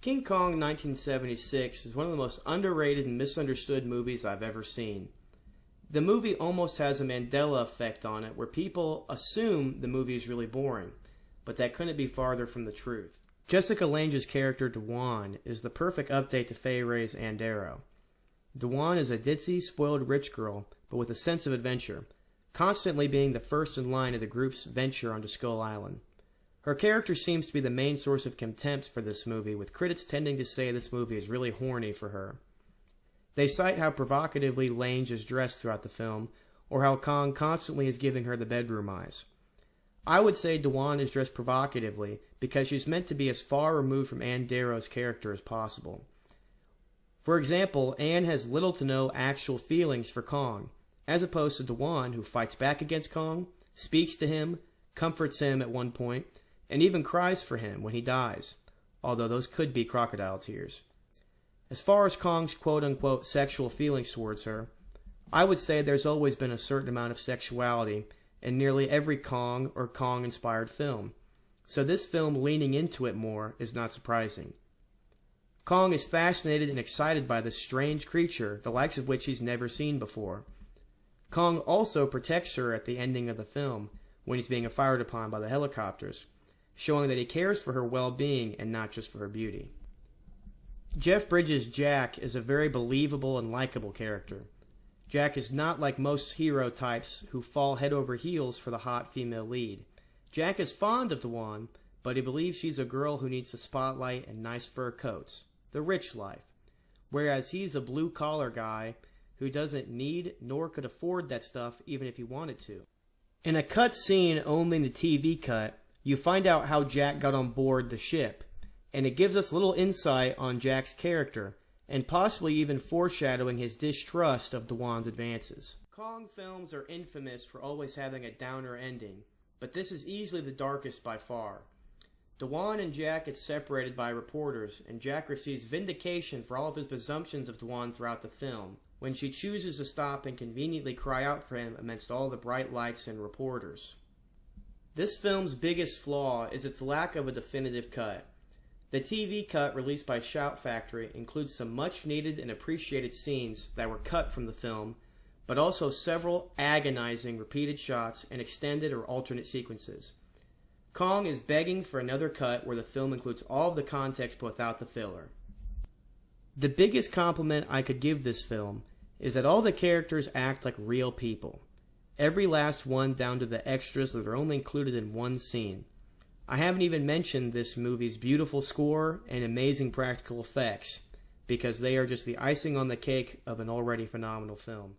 King Kong 1976 is one of the most underrated and misunderstood movies I've ever seen. The movie almost has a Mandela effect on it, where people assume the movie is really boring, but that couldn't be farther from the truth. Jessica Lange's character Dewan is the perfect update to Fay Wray's Andero. Dewan is a ditzy, spoiled rich girl, but with a sense of adventure, constantly being the first in line of the group's venture onto Skull Island. Her character seems to be the main source of contempt for this movie, with critics tending to say this movie is really horny for her. They cite how provocatively Lange is dressed throughout the film, or how Kong constantly is giving her the bedroom eyes. I would say Dewan is dressed provocatively because she's meant to be as far removed from Anne Darrow's character as possible. For example, Anne has little to no actual feelings for Kong, as opposed to Dewan, who fights back against Kong, speaks to him, comforts him at one point, and even cries for him when he dies, although those could be crocodile tears. As far as Kong's quote-unquote sexual feelings towards her, I would say there's always been a certain amount of sexuality in nearly every Kong or Kong-inspired film, so this film leaning into it more is not surprising. Kong is fascinated and excited by this strange creature, the likes of which he's never seen before. Kong also protects her at the ending of the film, when he's being fired upon by the helicopters, showing that he cares for her well-being and not just for her beauty. Jeff Bridges' Jack is a very believable and likable character. Jack is not like most hero types who fall head over heels for the hot female lead. Jack is fond of Dewan, but he believes she's a girl who needs the spotlight and nice fur coats, the rich life, whereas he's a blue-collar guy who doesn't need nor could afford that stuff even if he wanted to. In a cut scene only in the TV cut, you find out how Jack got on board the ship, and it gives us little insight on Jack's character, and possibly even foreshadowing his distrust of Dewan's advances. Kong films are infamous for always having a downer ending, but this is easily the darkest by far. Dewan and Jack get separated by reporters, and Jack receives vindication for all of his presumptions of Dewan throughout the film, when she chooses to stop and conveniently cry out for him amidst all the bright lights and reporters. This film's biggest flaw is its lack of a definitive cut. The TV cut released by Shout Factory includes some much needed and appreciated scenes that were cut from the film, but also several agonizing repeated shots and extended or alternate sequences. Kong is begging for another cut where the film includes all of the context but without the filler. The biggest compliment I could give this film is that all the characters act like real people. Every last one down to the extras that are only included in one scene. I haven't even mentioned this movie's beautiful score and amazing practical effects, because they are just the icing on the cake of an already phenomenal film.